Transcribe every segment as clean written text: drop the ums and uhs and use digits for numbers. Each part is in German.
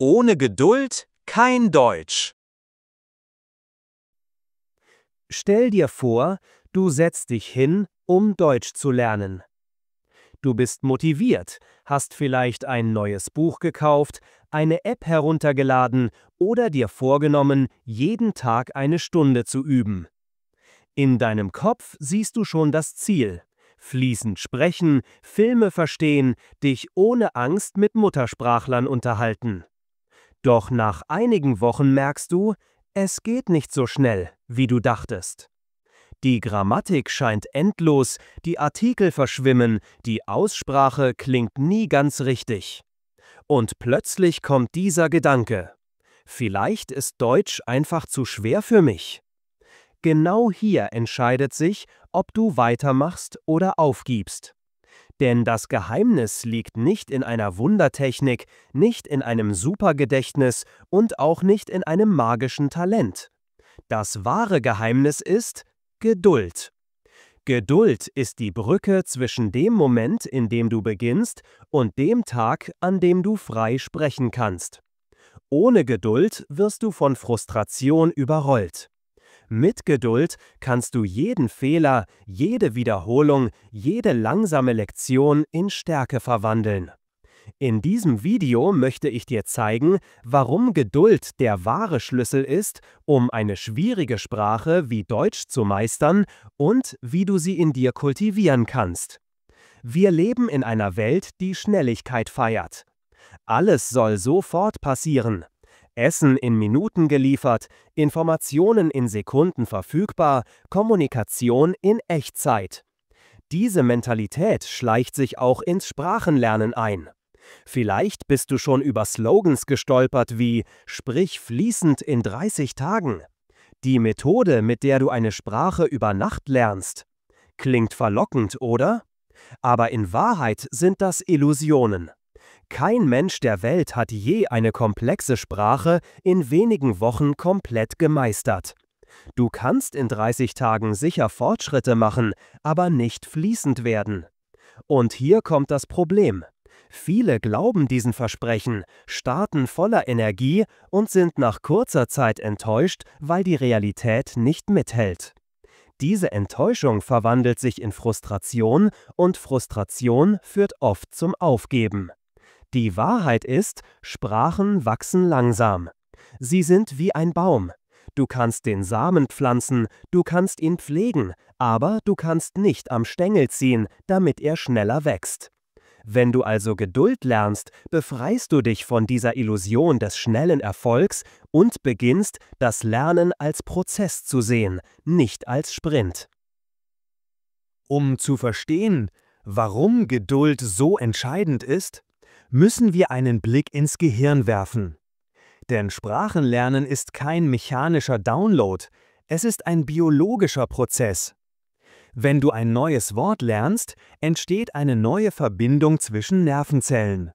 Ohne Geduld kein Deutsch. Stell dir vor, du setzt dich hin, um Deutsch zu lernen. Du bist motiviert, hast vielleicht ein neues Buch gekauft, eine App heruntergeladen oder dir vorgenommen, jeden Tag eine Stunde zu üben. In deinem Kopf siehst du schon das Ziel: fließend sprechen, Filme verstehen, dich ohne Angst mit Muttersprachlern unterhalten. Doch nach einigen Wochen merkst du, es geht nicht so schnell, wie du dachtest. Die Grammatik scheint endlos, die Artikel verschwimmen, die Aussprache klingt nie ganz richtig. Und plötzlich kommt dieser Gedanke: Vielleicht ist Deutsch einfach zu schwer für mich. Genau hier entscheidet sich, ob du weitermachst oder aufgibst. Denn das Geheimnis liegt nicht in einer Wundertechnik, nicht in einem Supergedächtnis und auch nicht in einem magischen Talent. Das wahre Geheimnis ist Geduld. Geduld ist die Brücke zwischen dem Moment, in dem du beginnst, und dem Tag, an dem du frei sprechen kannst. Ohne Geduld wirst du von Frustration überrollt. Mit Geduld kannst du jeden Fehler, jede Wiederholung, jede langsame Lektion in Stärke verwandeln. In diesem Video möchte ich dir zeigen, warum Geduld der wahre Schlüssel ist, um eine schwierige Sprache wie Deutsch zu meistern und wie du sie in dir kultivieren kannst. Wir leben in einer Welt, die Schnelligkeit feiert. Alles soll sofort passieren. Essen in Minuten geliefert, Informationen in Sekunden verfügbar, Kommunikation in Echtzeit. Diese Mentalität schleicht sich auch ins Sprachenlernen ein. Vielleicht bist du schon über Slogans gestolpert wie „Sprich fließend in 30 Tagen“. Die Methode, mit der du eine Sprache über Nacht lernst. Klingt verlockend, oder? Aber in Wahrheit sind das Illusionen. Kein Mensch der Welt hat je eine komplexe Sprache in wenigen Wochen komplett gemeistert. Du kannst in 30 Tagen sicher Fortschritte machen, aber nicht fließend werden. Und hier kommt das Problem. Viele glauben diesen Versprechen, starten voller Energie und sind nach kurzer Zeit enttäuscht, weil die Realität nicht mithält. Diese Enttäuschung verwandelt sich in Frustration und Frustration führt oft zum Aufgeben. Die Wahrheit ist, Sprachen wachsen langsam. Sie sind wie ein Baum. Du kannst den Samen pflanzen, du kannst ihn pflegen, aber du kannst nicht am Stängel ziehen, damit er schneller wächst. Wenn du also Geduld lernst, befreist du dich von dieser Illusion des schnellen Erfolgs und beginnst, das Lernen als Prozess zu sehen, nicht als Sprint. Um zu verstehen, warum Geduld so entscheidend ist, müssen wir einen Blick ins Gehirn werfen. Denn Sprachenlernen ist kein mechanischer Download, es ist ein biologischer Prozess. Wenn du ein neues Wort lernst, entsteht eine neue Verbindung zwischen Nervenzellen.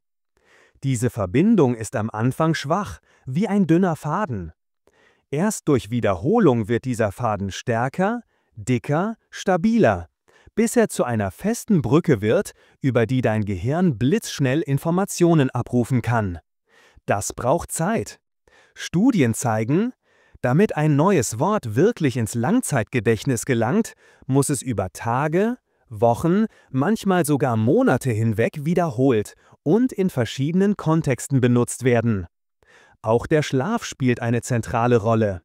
Diese Verbindung ist am Anfang schwach, wie ein dünner Faden. Erst durch Wiederholung wird dieser Faden stärker, dicker, stabiler, bis er zu einer festen Brücke wird, über die dein Gehirn blitzschnell Informationen abrufen kann. Das braucht Zeit. Studien zeigen, damit ein neues Wort wirklich ins Langzeitgedächtnis gelangt, muss es über Tage, Wochen, manchmal sogar Monate hinweg wiederholt und in verschiedenen Kontexten benutzt werden. Auch der Schlaf spielt eine zentrale Rolle.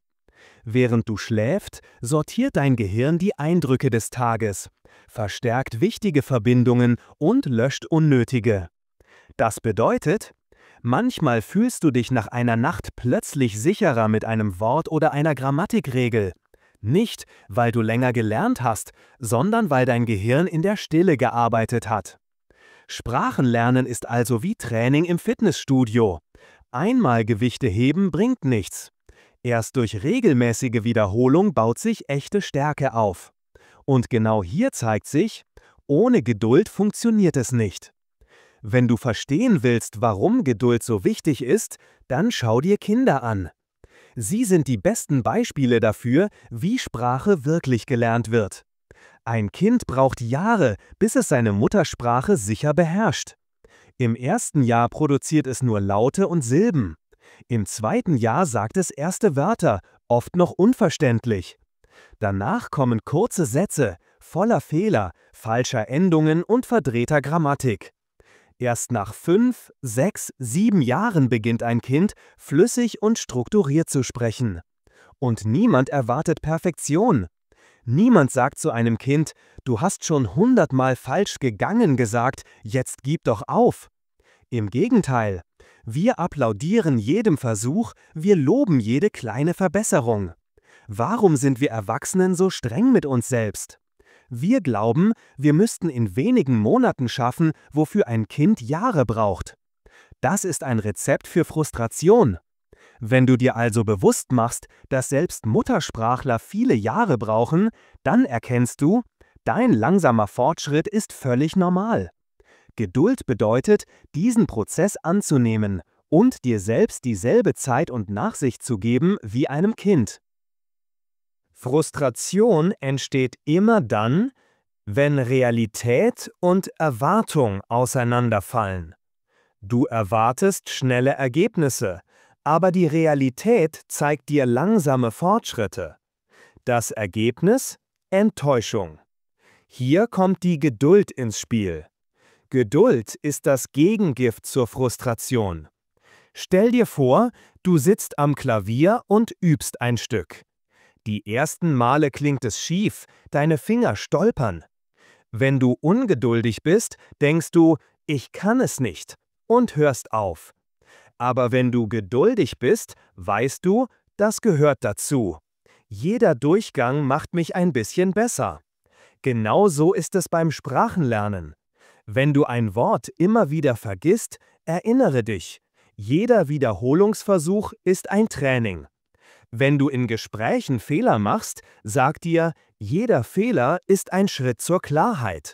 Während du schläfst, sortiert dein Gehirn die Eindrücke des Tages, verstärkt wichtige Verbindungen und löscht unnötige. Das bedeutet, manchmal fühlst du dich nach einer Nacht plötzlich sicherer mit einem Wort oder einer Grammatikregel. Nicht, weil du länger gelernt hast, sondern weil dein Gehirn in der Stille gearbeitet hat. Sprachenlernen ist also wie Training im Fitnessstudio. Einmal Gewichte heben bringt nichts. Erst durch regelmäßige Wiederholung baut sich echte Stärke auf. Und genau hier zeigt sich, ohne Geduld funktioniert es nicht. Wenn du verstehen willst, warum Geduld so wichtig ist, dann schau dir Kinder an. Sie sind die besten Beispiele dafür, wie Sprache wirklich gelernt wird. Ein Kind braucht Jahre, bis es seine Muttersprache sicher beherrscht. Im ersten Jahr produziert es nur Laute und Silben. Im zweiten Jahr sagt es erste Wörter, oft noch unverständlich. Danach kommen kurze Sätze, voller Fehler, falscher Endungen und verdrehter Grammatik. Erst nach 5, 6, 7 Jahren beginnt ein Kind, flüssig und strukturiert zu sprechen. Und niemand erwartet Perfektion. Niemand sagt zu einem Kind, du hast schon 100-mal falsch gegangen gesagt, jetzt gib doch auf. Im Gegenteil, wir applaudieren jedem Versuch, wir loben jede kleine Verbesserung. Warum sind wir Erwachsenen so streng mit uns selbst? Wir glauben, wir müssten in wenigen Monaten schaffen, wofür ein Kind Jahre braucht. Das ist ein Rezept für Frustration. Wenn du dir also bewusst machst, dass selbst Muttersprachler viele Jahre brauchen, dann erkennst du, dein langsamer Fortschritt ist völlig normal. Geduld bedeutet, diesen Prozess anzunehmen und dir selbst dieselbe Zeit und Nachsicht zu geben wie einem Kind. Frustration entsteht immer dann, wenn Realität und Erwartung auseinanderfallen. Du erwartest schnelle Ergebnisse, aber die Realität zeigt dir langsame Fortschritte. Das Ergebnis? Enttäuschung. Hier kommt die Geduld ins Spiel. Geduld ist das Gegengift zur Frustration. Stell dir vor, du sitzt am Klavier und übst ein Stück. Die ersten Male klingt es schief, deine Finger stolpern. Wenn du ungeduldig bist, denkst du, ich kann es nicht, und hörst auf. Aber wenn du geduldig bist, weißt du, das gehört dazu. Jeder Durchgang macht mich ein bisschen besser. Genauso ist es beim Sprachenlernen. Wenn du ein Wort immer wieder vergisst, erinnere dich. Jeder Wiederholungsversuch ist ein Training. Wenn du in Gesprächen Fehler machst, sag dir, jeder Fehler ist ein Schritt zur Klarheit.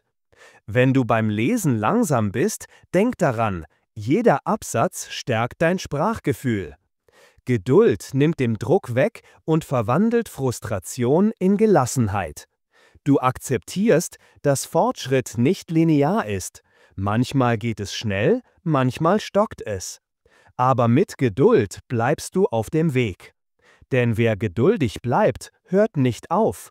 Wenn du beim Lesen langsam bist, denk daran, jeder Absatz stärkt dein Sprachgefühl. Geduld nimmt den Druck weg und verwandelt Frustration in Gelassenheit. Du akzeptierst, dass Fortschritt nicht linear ist. Manchmal geht es schnell, manchmal stockt es. Aber mit Geduld bleibst du auf dem Weg. Denn wer geduldig bleibt, hört nicht auf.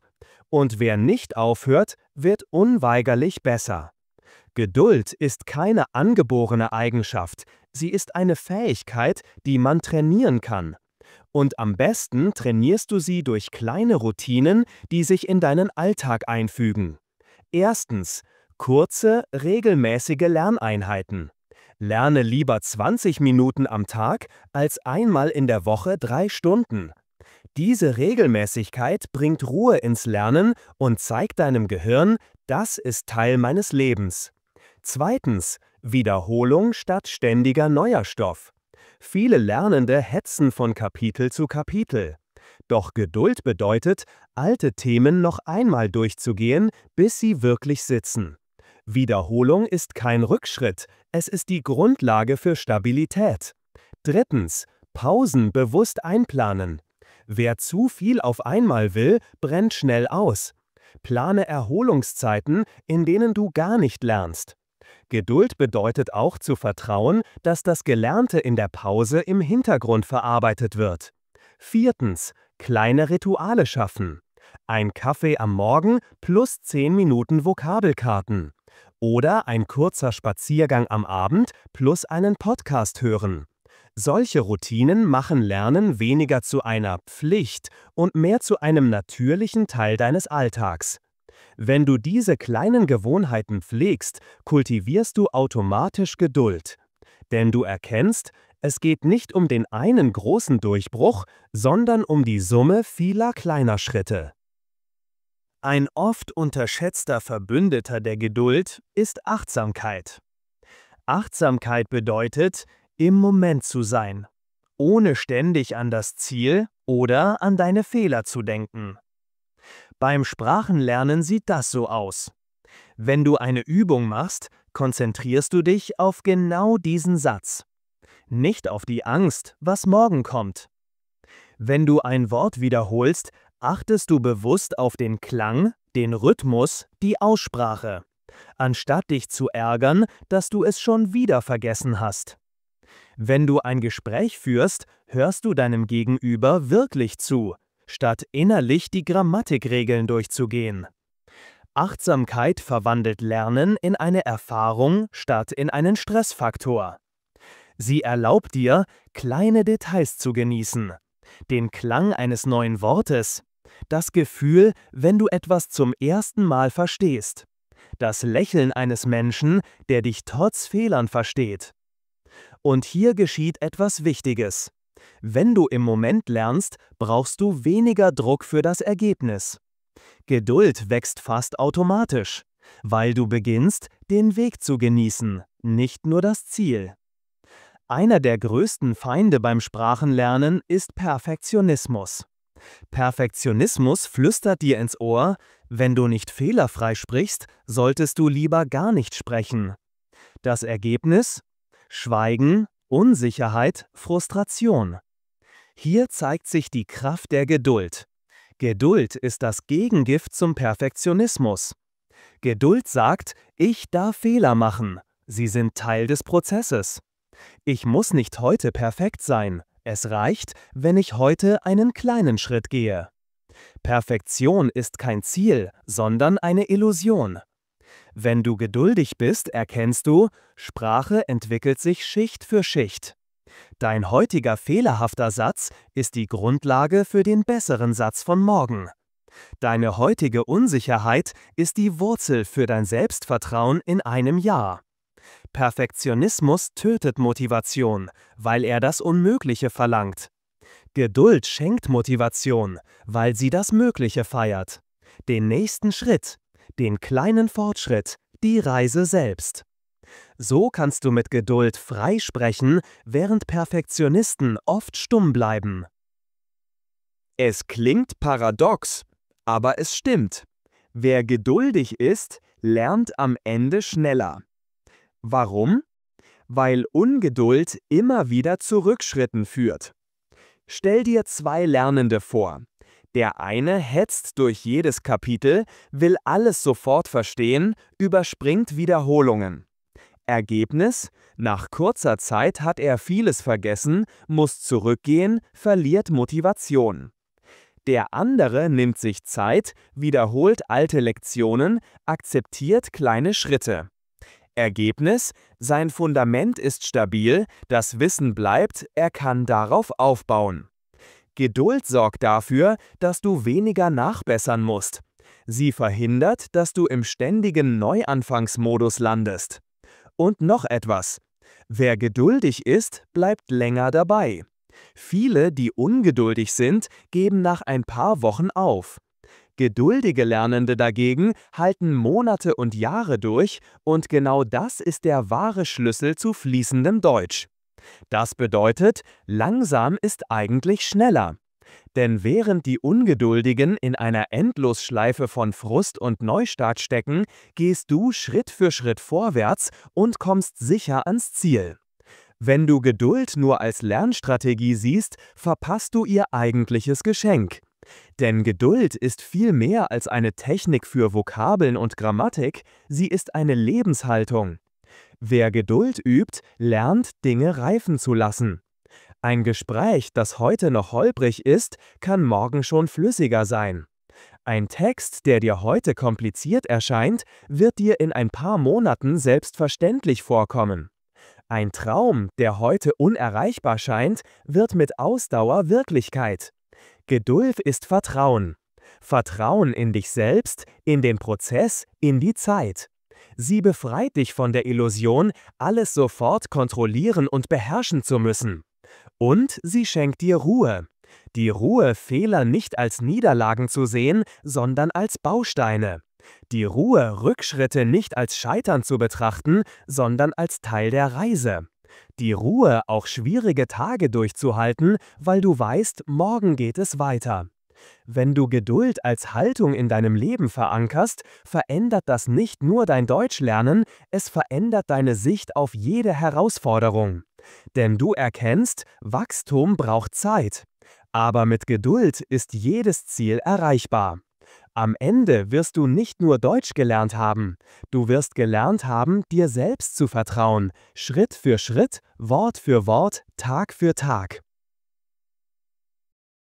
Und wer nicht aufhört, wird unweigerlich besser. Geduld ist keine angeborene Eigenschaft, sie ist eine Fähigkeit, die man trainieren kann. Und am besten trainierst du sie durch kleine Routinen, die sich in deinen Alltag einfügen. Erstens, kurze, regelmäßige Lerneinheiten. Lerne lieber 20 Minuten am Tag als einmal in der Woche 3 Stunden. Diese Regelmäßigkeit bringt Ruhe ins Lernen und zeigt deinem Gehirn, das ist Teil meines Lebens. Zweitens, Wiederholung statt ständiger neuer Stoff. Viele Lernende hetzen von Kapitel zu Kapitel. Doch Geduld bedeutet, alte Themen noch einmal durchzugehen, bis sie wirklich sitzen. Wiederholung ist kein Rückschritt, es ist die Grundlage für Stabilität. Drittens, Pausen bewusst einplanen. Wer zu viel auf einmal will, brennt schnell aus. Plane Erholungszeiten, in denen du gar nicht lernst. Geduld bedeutet auch zu vertrauen, dass das Gelernte in der Pause im Hintergrund verarbeitet wird. Viertens, kleine Rituale schaffen. Ein Kaffee am Morgen plus 10 Minuten Vokabelkarten. Oder ein kurzer Spaziergang am Abend plus einen Podcast hören. Solche Routinen machen Lernen weniger zu einer Pflicht und mehr zu einem natürlichen Teil deines Alltags. Wenn du diese kleinen Gewohnheiten pflegst, kultivierst du automatisch Geduld. Denn du erkennst, es geht nicht um den einen großen Durchbruch, sondern um die Summe vieler kleiner Schritte. Ein oft unterschätzter Verbündeter der Geduld ist Achtsamkeit. Achtsamkeit bedeutet, im Moment zu sein, ohne ständig an das Ziel oder an deine Fehler zu denken. Beim Sprachenlernen sieht das so aus. Wenn du eine Übung machst, konzentrierst du dich auf genau diesen Satz. Nicht auf die Angst, was morgen kommt. Wenn du ein Wort wiederholst, achtest du bewusst auf den Klang, den Rhythmus, die Aussprache, anstatt dich zu ärgern, dass du es schon wieder vergessen hast. Wenn du ein Gespräch führst, hörst du deinem Gegenüber wirklich zu, statt innerlich die Grammatikregeln durchzugehen. Achtsamkeit verwandelt Lernen in eine Erfahrung statt in einen Stressfaktor. Sie erlaubt dir, kleine Details zu genießen, den Klang eines neuen Wortes, das Gefühl, wenn du etwas zum ersten Mal verstehst, das Lächeln eines Menschen, der dich trotz Fehlern versteht. Und hier geschieht etwas Wichtiges. Wenn du im Moment lernst, brauchst du weniger Druck für das Ergebnis. Geduld wächst fast automatisch, weil du beginnst, den Weg zu genießen, nicht nur das Ziel. Einer der größten Feinde beim Sprachenlernen ist Perfektionismus. Perfektionismus flüstert dir ins Ohr, wenn du nicht fehlerfrei sprichst, solltest du lieber gar nicht sprechen. Das Ergebnis? Schweigen, Unsicherheit, Frustration. Hier zeigt sich die Kraft der Geduld. Geduld ist das Gegengift zum Perfektionismus. Geduld sagt, ich darf Fehler machen. Sie sind Teil des Prozesses. Ich muss nicht heute perfekt sein. Es reicht, wenn ich heute einen kleinen Schritt gehe. Perfektion ist kein Ziel, sondern eine Illusion. Wenn du geduldig bist, erkennst du, Sprache entwickelt sich Schicht für Schicht. Dein heutiger fehlerhafter Satz ist die Grundlage für den besseren Satz von morgen. Deine heutige Unsicherheit ist die Wurzel für dein Selbstvertrauen in einem Jahr. Perfektionismus tötet Motivation, weil er das Unmögliche verlangt. Geduld schenkt Motivation, weil sie das Mögliche feiert. Den nächsten Schritt, den kleinen Fortschritt, die Reise selbst. So kannst du mit Geduld frei sprechen, während Perfektionisten oft stumm bleiben. Es klingt paradox, aber es stimmt. Wer geduldig ist, lernt am Ende schneller. Warum? Weil Ungeduld immer wieder zu Rückschritten führt. Stell dir zwei Lernende vor. Der eine hetzt durch jedes Kapitel, will alles sofort verstehen, überspringt Wiederholungen. Ergebnis: Nach kurzer Zeit hat er vieles vergessen, muss zurückgehen, verliert Motivation. Der andere nimmt sich Zeit, wiederholt alte Lektionen, akzeptiert kleine Schritte. Ergebnis: Sein Fundament ist stabil, das Wissen bleibt, er kann darauf aufbauen. Geduld sorgt dafür, dass du weniger nachbessern musst. Sie verhindert, dass du im ständigen Neuanfangsmodus landest. Und noch etwas: Wer geduldig ist, bleibt länger dabei. Viele, die ungeduldig sind, geben nach ein paar Wochen auf. Geduldige Lernende dagegen halten Monate und Jahre durch, und genau das ist der wahre Schlüssel zu fließendem Deutsch. Das bedeutet, langsam ist eigentlich schneller. Denn während die Ungeduldigen in einer Endlosschleife von Frust und Neustart stecken, gehst du Schritt für Schritt vorwärts und kommst sicher ans Ziel. Wenn du Geduld nur als Lernstrategie siehst, verpasst du ihr eigentliches Geschenk. Denn Geduld ist viel mehr als eine Technik für Vokabeln und Grammatik, sie ist eine Lebenshaltung. Wer Geduld übt, lernt, Dinge reifen zu lassen. Ein Gespräch, das heute noch holprig ist, kann morgen schon flüssiger sein. Ein Text, der dir heute kompliziert erscheint, wird dir in ein paar Monaten selbstverständlich vorkommen. Ein Traum, der heute unerreichbar scheint, wird mit Ausdauer Wirklichkeit. Geduld ist Vertrauen. Vertrauen in dich selbst, in den Prozess, in die Zeit. Sie befreit dich von der Illusion, alles sofort kontrollieren und beherrschen zu müssen. Und sie schenkt dir Ruhe. Die Ruhe, Fehler nicht als Niederlagen zu sehen, sondern als Bausteine. Die Ruhe, Rückschritte nicht als Scheitern zu betrachten, sondern als Teil der Reise. Die Ruhe, auch schwierige Tage durchzuhalten, weil du weißt, morgen geht es weiter. Wenn du Geduld als Haltung in deinem Leben verankerst, verändert das nicht nur dein Deutschlernen, es verändert deine Sicht auf jede Herausforderung. Denn du erkennst, Wachstum braucht Zeit. Aber mit Geduld ist jedes Ziel erreichbar. Am Ende wirst du nicht nur Deutsch gelernt haben, du wirst gelernt haben, dir selbst zu vertrauen, Schritt für Schritt, Wort für Wort, Tag für Tag.